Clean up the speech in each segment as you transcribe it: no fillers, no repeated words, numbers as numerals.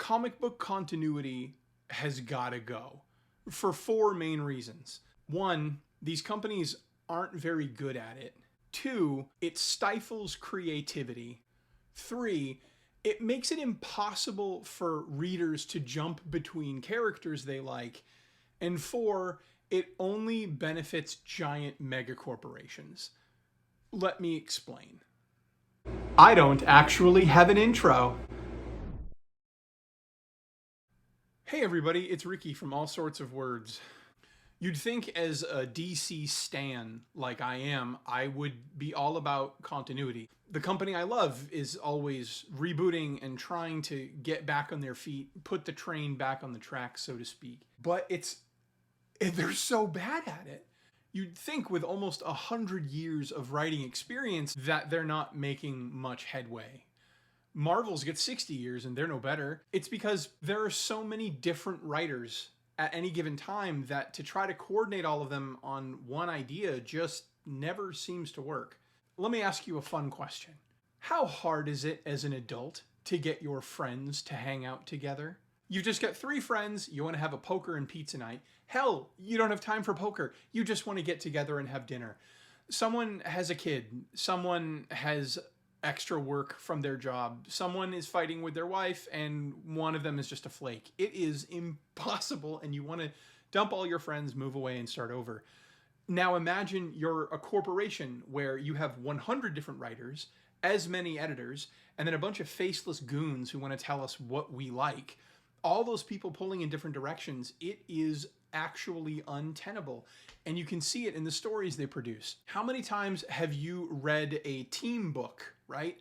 Comic book continuity has got to go for four main reasons. One, these companies aren't very good at it. Two, it stifles creativity. Three, it makes it impossible for readers to jump between characters they like. And four, it only benefits giant megacorporations. Let me explain. I don't actually have an intro. Hey everybody, it's Ricky from All Sorts of Words. You'd think as a DC stan like I am, I would be all about continuity. The company I love is always rebooting and trying to get back on their feet, put the train back on the track, so to speak. But they're so bad at it. You'd think with almost 100 years of writing experience that they're not making much headway. Marvel's got 60 years and they're no better. It's because there are so many different writers at any given time that to try to coordinate all of them on one idea just never seems to work. Let me ask you a fun question. How hard is it as an adult to get your friends to hang out together? You've just got 3 friends, you want to have a poker and pizza night. Hell, you don't have time for poker. You just want to get together and have dinner. Someone has a kid. Someone has extra work from their job. Someone is fighting with their wife and one of them is just a flake. It is impossible and you want to dump all your friends, move away and start over. Now imagine you're a corporation where you have 100 different writers, as many editors, and then a bunch of faceless goons who want to tell us what we like. All those people pulling in different directions. It is actually untenable. And you can see it in the stories they produce. How many times have you read a team book, right?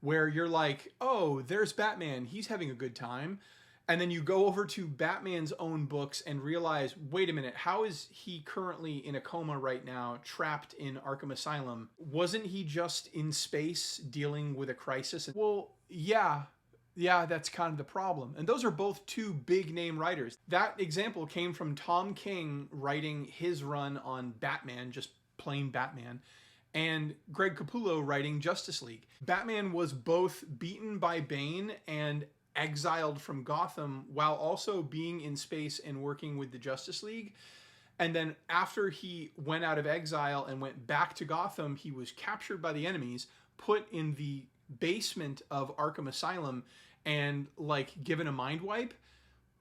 Where you're like, oh, there's Batman, he's having a good time. And then you go over to Batman's own books and realize, wait a minute, how is he currently in a coma right now, trapped in Arkham Asylum? Wasn't he just in space dealing with a crisis? Well, yeah, that's kind of the problem. And those are both 2 big name writers. That example came from Tom King writing his run on Batman, just plain Batman, and Greg Capullo writing Justice League. Batman was both beaten by Bane and exiled from Gotham while also being in space and working with the Justice League. And then after he went out of exile and went back to Gotham, he was captured by the enemies, put in the basement of Arkham Asylum and given a mind wipe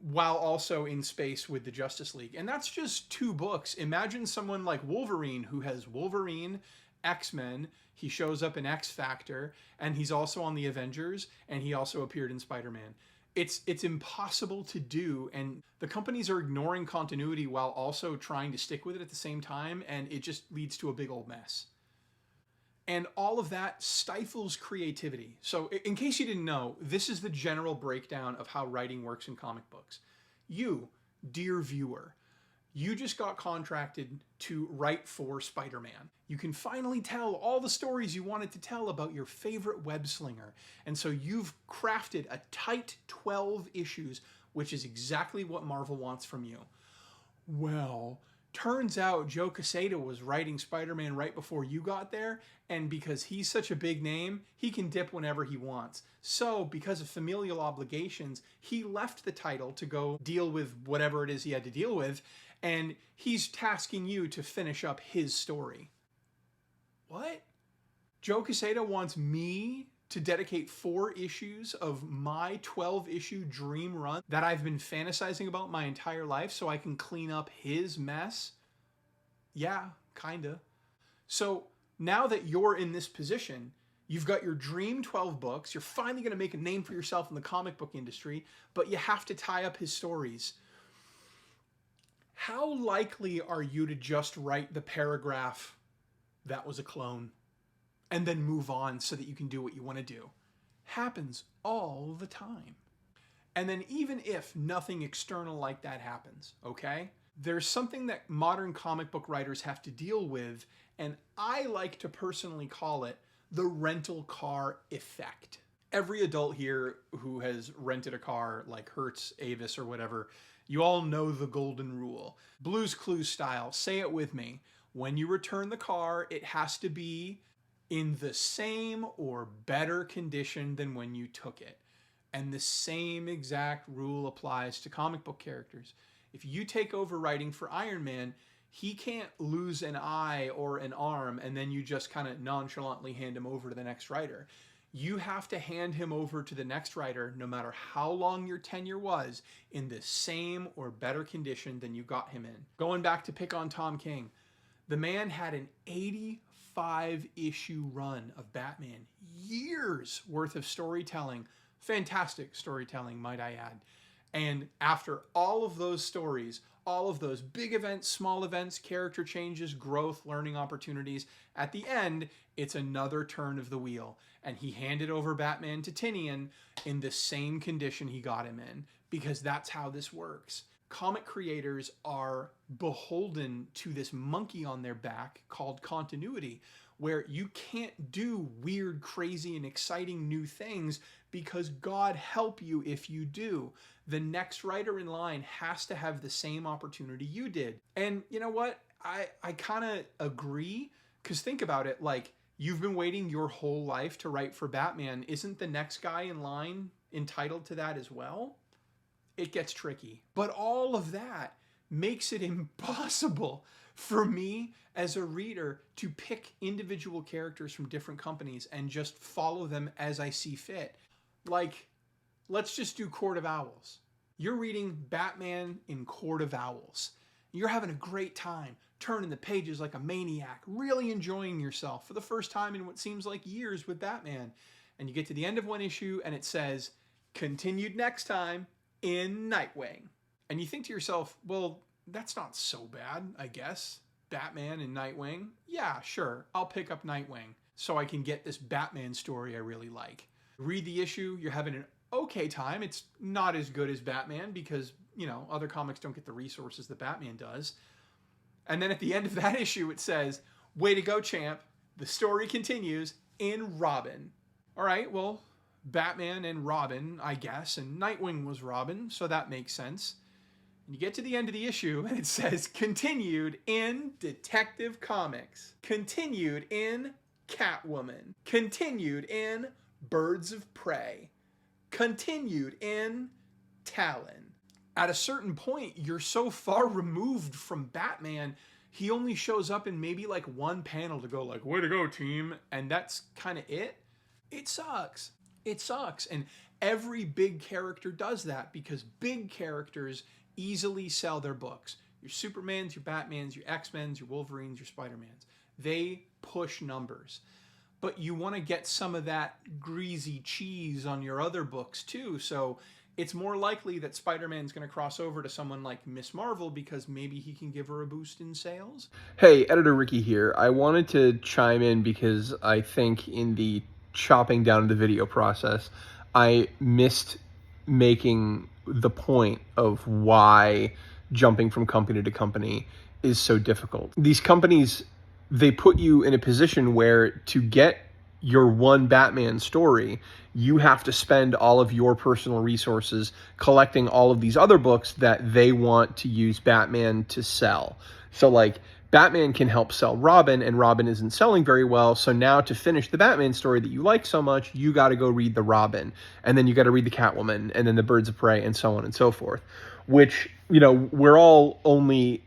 while also in space with the Justice League. And that's just 2 books. Imagine someone like Wolverine who has Wolverine, X-Men, he shows up in X Factor, and he's also on the Avengers, and he also appeared in Spider-Man. It's impossible to do, and the companies are ignoring continuity while also trying to stick with it at the same time, and it just leads to a big old mess. And all of that stifles creativity. So in case you didn't know, this is the general breakdown of how writing works in comic books. You, dear viewer, you just got contracted to write for Spider-Man. You can finally tell all the stories you wanted to tell about your favorite web slinger. And so you've crafted a tight 12 issues, which is exactly what Marvel wants from you. Well, turns out Joe Quesada was writing Spider-Man right before you got there, and because he's such a big name, he can dip whenever he wants. So, because of familial obligations, he left the title to go deal with whatever it is he had to deal with, and he's tasking you to finish up his story. What? Joe Quesada wants me to dedicate 4 issues of my 12-issue dream run that I've been fantasizing about my entire life so I can clean up his mess? Yeah, kinda. So now that you're in this position, you've got your dream 12 books, you're finally going to make a name for yourself in the comic book industry, but you have to tie up his stories. How likely are you to just write the paragraph, "That was a clone," and then move on so that you can do what you want to do? Happens all the time. And then even if nothing external like that happens, okay? There's something that modern comic book writers have to deal with, and I like to personally call it the rental car effect. Every adult here who has rented a car like Hertz, Avis, or whatever, you all know the golden rule. Blue's Clues style, say it with me. When you return the car, it has to be in the same or better condition than when you took it. And the same exact rule applies to comic book characters. If you take over writing for Iron Man, he can't lose an eye or an arm and then you just kind of nonchalantly hand him over to the next writer. You have to hand him over to the next writer, no matter how long your tenure was, in the same or better condition than you got him in. Going back to pick on Tom King, the man had an 85-issue run of Batman, years worth of storytelling, fantastic storytelling, might I add. And after all of those stories, all of those big events, small events, character changes, growth, learning opportunities, at the end, it's another turn of the wheel. And he handed over Batman to Tynion in the same condition he got him in, because that's how this works. Comic creators are beholden to this monkey on their back called continuity, where you can't do weird, crazy, and exciting new things because God help you if you do. The next writer in line has to have the same opportunity you did. And you know what? I kind of agree, because think about it, like, you've been waiting your whole life to write for Batman. Isn't the next guy in line entitled to that as well? It gets tricky. But all of that makes it impossible for me as a reader to pick individual characters from different companies and just follow them as I see fit. Like, let's just do Court of Owls. You're reading Batman in Court of Owls. You're having a great time, turning the pages like a maniac, really enjoying yourself for the first time in what seems like years with Batman. And you get to the end of one issue and it says, continued next time in Nightwing. And you think to yourself, well, that's not so bad, I guess. Batman and Nightwing. Yeah, sure, I'll pick up Nightwing so I can get this Batman story I really like. Read the issue, you're having an okay time. It's not as good as Batman because, you know, other comics don't get the resources that Batman does. And then at the end of that issue, it says, way to go, champ. The story continues in Robin. All right, well, Batman and Robin, I guess, and Nightwing was Robin, so that makes sense. And you get to the end of the issue, and it says, continued in Detective Comics. Continued in Catwoman. Continued in Birds of Prey. Continued in Talon. At a certain point, you're so far removed from Batman, he only shows up in maybe like one panel to go like, way to go, team. And that's kind of it. It sucks. It sucks. And every big character does that because big characters easily sell their books. Your Supermans, your Batmans, your X-Men's, your Wolverines, your Spider-Mans. They push numbers. But you want to get some of that greasy cheese on your other books too. So it's more likely that Spider-Man's going to cross over to someone like Miss Marvel because maybe he can give her a boost in sales. Hey, Editor Ricky here. I wanted to chime in because I think in the chopping down the video process, I missed making the point of why jumping from company to company is so difficult. These companies, they put you in a position where to get your one Batman story, you have to spend all of your personal resources collecting all of these other books that they want to use Batman to sell. So like Batman can help sell Robin, and Robin isn't selling very well. So now to finish the Batman story that you like so much, you got to go read the Robin, and then you got to read the Catwoman, and then the Birds of Prey, and so on and so forth. Which, you know, we're all only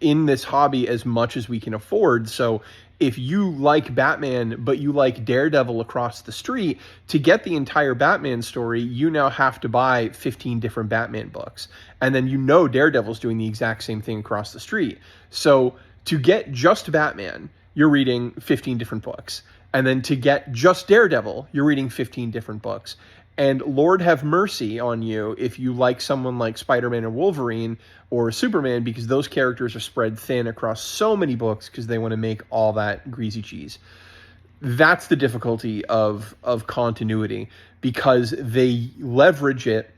in this hobby as much as we can afford. So if you like Batman, but you like Daredevil across the street, to get the entire Batman story, you now have to buy 15 different Batman books. And then you know Daredevil's doing the exact same thing across the street. So to get just Batman, you're reading 15 different books. And then to get just Daredevil, you're reading 15 different books. And Lord have mercy on you if you like someone like Spider-Man or Wolverine or Superman, because those characters are spread thin across so many books because they want to make all that greasy cheese. That's the difficulty of continuity, because they leverage it,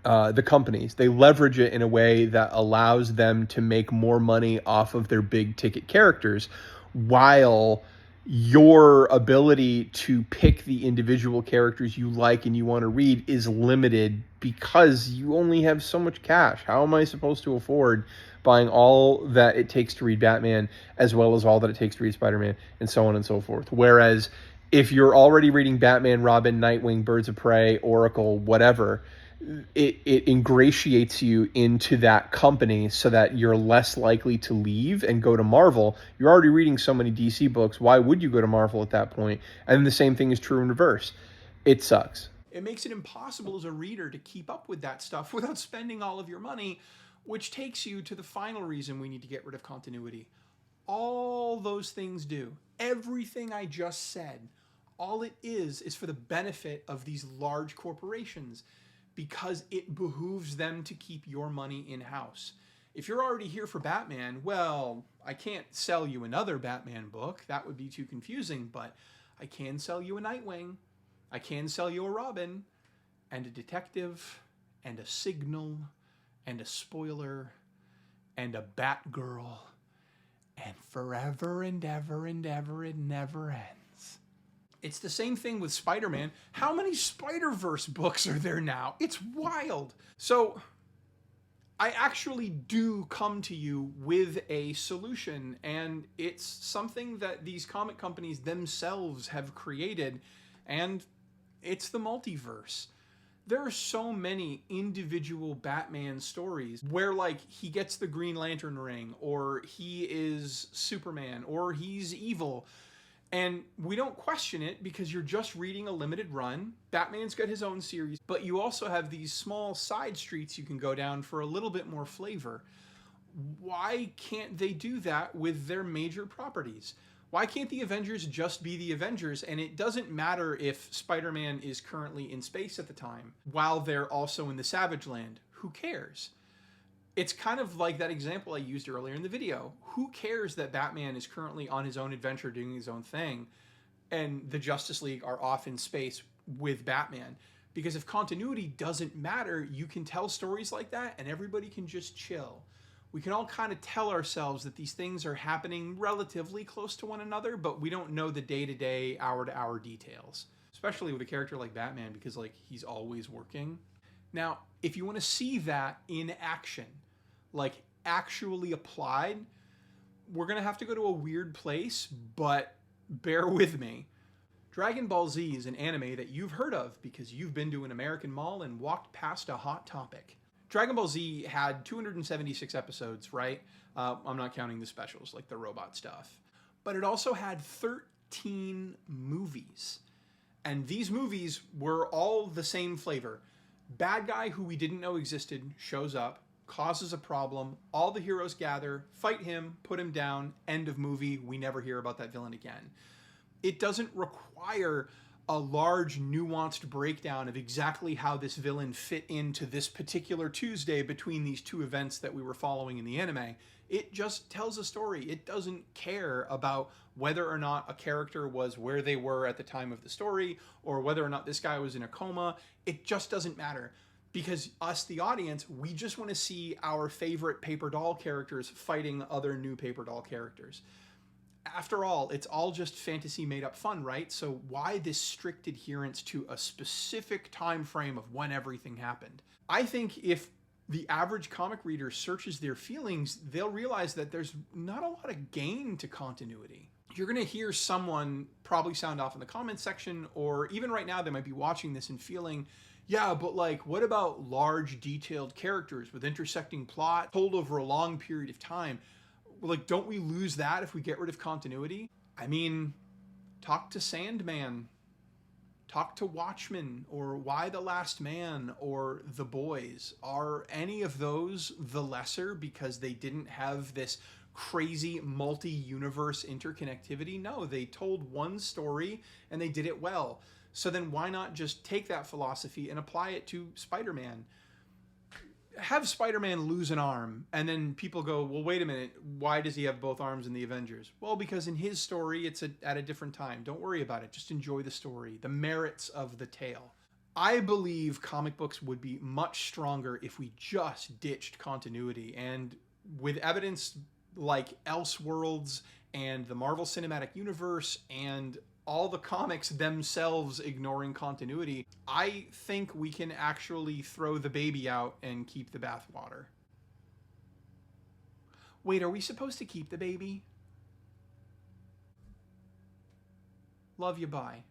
the companies, they leverage it in a way that allows them to make more money off of their big ticket characters, while your ability to pick the individual characters you like and you want to read is limited because you only have so much cash. How am I supposed to afford buying all that it takes to read Batman as well as all that it takes to read Spider-Man and so on and so forth? Whereas if you're already reading Batman, Robin, Nightwing, Birds of Prey, Oracle, whatever, it ingratiates you into that company so that you're less likely to leave and go to Marvel. You're already reading so many DC books. Why would you go to Marvel at that point? And the same thing is true in reverse. It sucks. It makes it impossible as a reader to keep up with that stuff without spending all of your money, which takes you to the final reason we need to get rid of continuity. All those things do. Everything I just said, all it is for the benefit of these large corporations because it behooves them to keep your money in-house. If you're already here for Batman, well, I can't sell you another Batman book. That would be too confusing, but I can sell you a Nightwing. I can sell you a Robin, and a detective, and a signal, and a spoiler, and a Batgirl, and forever and ever and ever it never ends. It's the same thing with Spider-Man. How many Spider-Verse books are there now? It's wild. So I actually do come to you with a solution, and it's something that these comic companies themselves have created, and it's the multiverse. There are so many individual Batman stories where, like, he gets the Green Lantern ring, or he is Superman, or he's evil. And we don't question it because you're just reading a limited run. Batman's got his own series, but you also have these small side streets you can go down for a little bit more flavor. Why can't they do that with their major properties? Why can't the Avengers just be the Avengers, and it doesn't matter if Spider-Man is currently in space at the time while they're also in the Savage Land? Who cares? It's kind of like that example I used earlier in the video. Who cares that Batman is currently on his own adventure doing his own thing and the Justice League are off in space with Batman? Because if continuity doesn't matter, you can tell stories like that and everybody can just chill. We can all kind of tell ourselves that these things are happening relatively close to one another, but we don't know the day-to-day, hour-to-hour details. Especially with a character like Batman, because, like, he's always working. Now, if you want to see that in action, like actually applied, we're going to have to go to a weird place, but bear with me. Dragon Ball Z is an anime that you've heard of because you've been to an American mall and walked past a Hot Topic. Dragon Ball Z had 276 episodes, right? I'm not counting the specials, like the robot stuff. But it also had 13 movies. And these movies were all the same flavor. Bad guy who we didn't know existed shows up, causes a problem, all the heroes gather, fight him, put him down, end of movie, we never hear about that villain again. It doesn't require a large nuanced breakdown of exactly how this villain fit into this particular Tuesday between these two events that we were following in the anime. It just tells a story. It doesn't care about whether or not a character was where they were at the time of the story or whether or not this guy was in a coma. It just doesn't matter. Because us, the audience, we just want to see our favorite paper doll characters fighting other new paper doll characters. After all, it's all just fantasy made up fun, right? So why this strict adherence to a specific time frame of when everything happened? I think if the average comic reader searches their feelings, they'll realize that there's not a lot of gain to continuity. You're going to hear someone probably sound off in the comments section, or even right now they might be watching this and feeling, yeah, but like, what about large detailed characters with intersecting plot told over a long period of time? Like, don't we lose that if we get rid of continuity? I mean, talk to Sandman, talk to Watchmen, or Why the Last Man, or The Boys. Are any of those the lesser because they didn't have this crazy multi-universe interconnectivity? No, they told one story and they did it well. So then why not just take that philosophy and apply it to Spider-Man? Have Spider-Man lose an arm, and then people go, well, wait a minute, why does he have both arms in the Avengers? Well, because in his story, it's at a different time. Don't worry about it. Just enjoy the story, the merits of the tale. I believe comic books would be much stronger if we just ditched continuity, and with evidence like Elseworlds and the Marvel Cinematic Universe and all the comics themselves ignoring continuity, I think we can actually throw the baby out and keep the bathwater. Wait, are we supposed to keep the baby? Love you. Bye.